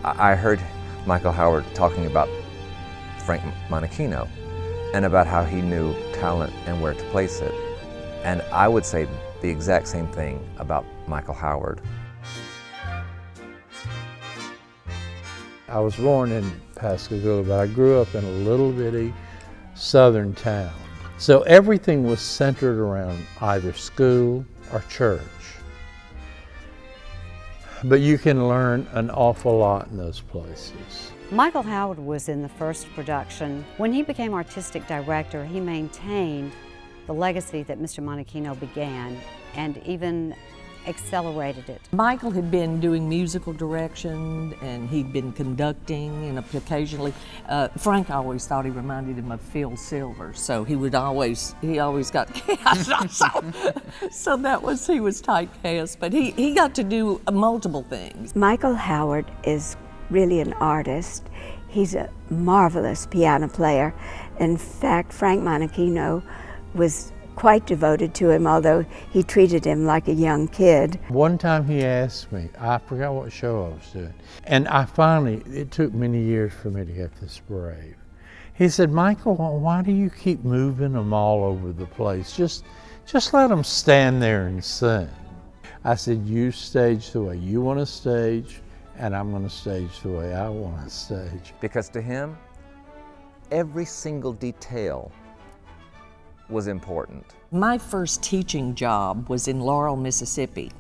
I heard Michael Howard talking about Frank Monachino and about how he knew talent and where to place it. And I would say the exact same thing about Michael Howard. I was born in Pascagoula, but I grew up in a little bitty southern town. So everything was centered around either school or church. But you can learn an awful lot in those places. Michael Howard was in the first production. When he became artistic director, he maintained the legacy that Mr. Monachino began and even accelerated it. Michael had been doing musical direction and he'd been conducting and occasionally. Frank always thought he reminded him of Phil Silver, so he always got cast. So he was typecast, but he got to do multiple things. Michael Howard is really an artist. He's a marvelous piano player. In fact, Frank Monachino was quite devoted to him, although he treated him like a young kid. One time he asked me, I forgot what show I was doing, and it took many years for me to get this brave. He said, Michael, why do you keep moving them all over the place? Just let them stand there and sing. I said, you stage the way you want to stage, and I'm going to stage the way I want to stage. Because to him, every single detail was important. My first teaching job was in Laurel, Mississippi.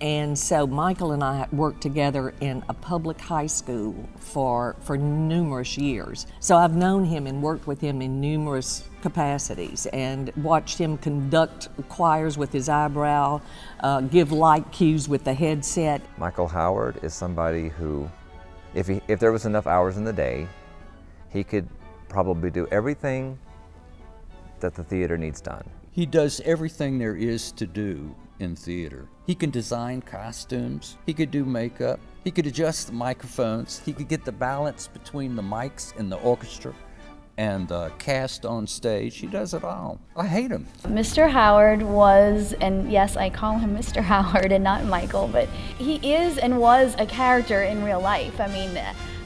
And so Michael and I worked together in a public high school for numerous years. So I've known him and worked with him in numerous capacities and watched him conduct choirs with his eyebrow, give light cues with the headset. Michael Howard is somebody who, if there was enough hours in the day, he could probably do everything that the theater needs done. He does everything there is to do in theater. He can design costumes, he could do makeup, he could adjust the microphones, he could get the balance between the mics and the orchestra and the cast on stage. He does it all. I hate him. Mr. Howard was, and yes, I call him Mr. Howard and not Michael, but he is and was a character in real life. I mean,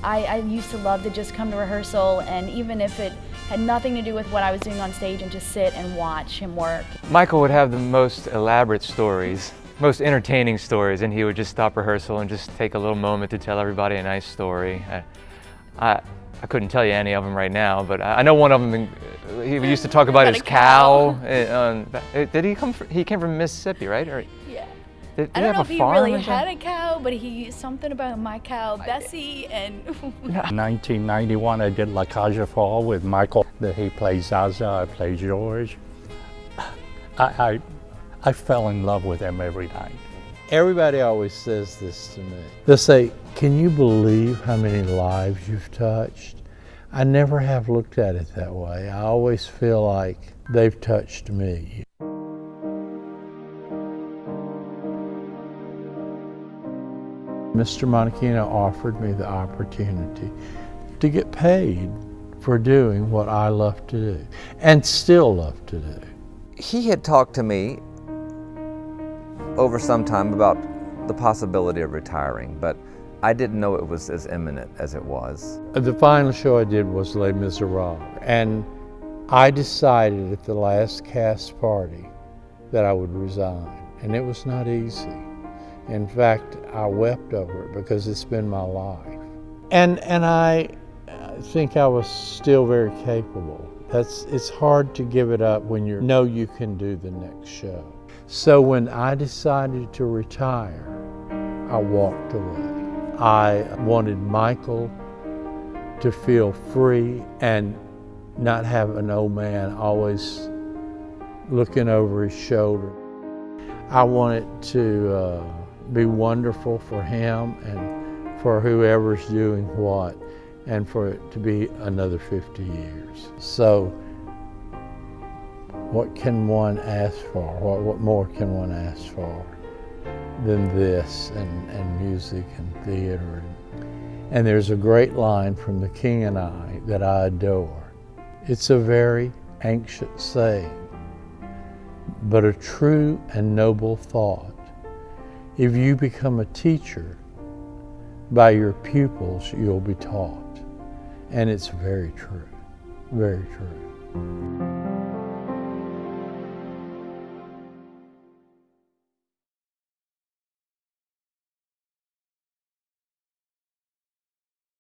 I used to love to just come to rehearsal, and even if it had nothing to do with what I was doing on stage, and just sit and watch him work. Michael would have the most elaborate stories, most entertaining stories, and he would just stop rehearsal and just take a little moment to tell everybody a nice story. I couldn't tell you any of them right now, but I know one of them. He used to talk about his cow. Did he come? He came from Mississippi, right? Or, yeah. Did I don't know if he really had a cow, but he something about my cow, Bessie, and. In 1991, I did La Cage aux Folles with Michael. He plays Zaza, I play George. I fell in love with him every night. Everybody always says this to me. They'll say, can you believe how many lives you've touched? I never have looked at it that way. I always feel like they've touched me. Mr. Monachino offered me the opportunity to get paid for doing what I love to do, and still love to do. He had talked to me over some time about the possibility of retiring, but I didn't know it was as imminent as it was. The final show I did was Les Miserables, and I decided at the last cast party that I would resign, and it was not easy. In fact, I wept over it because it's been my life. And I think I was still very capable. It's hard to give it up when you know you can do the next show. So when I decided to retire, I walked away. I wanted Michael to feel free and not have an old man always looking over his shoulder. I wanted to be wonderful for him and for whoever's doing what, and for it to be another 50 years. So what can one ask for? What more can one ask for than this, and music and theater? And there's a great line from The King and I that I adore. It's a very ancient saying, but a true and noble thought. If you become a teacher, by your pupils you'll be taught. And it's very true, very true.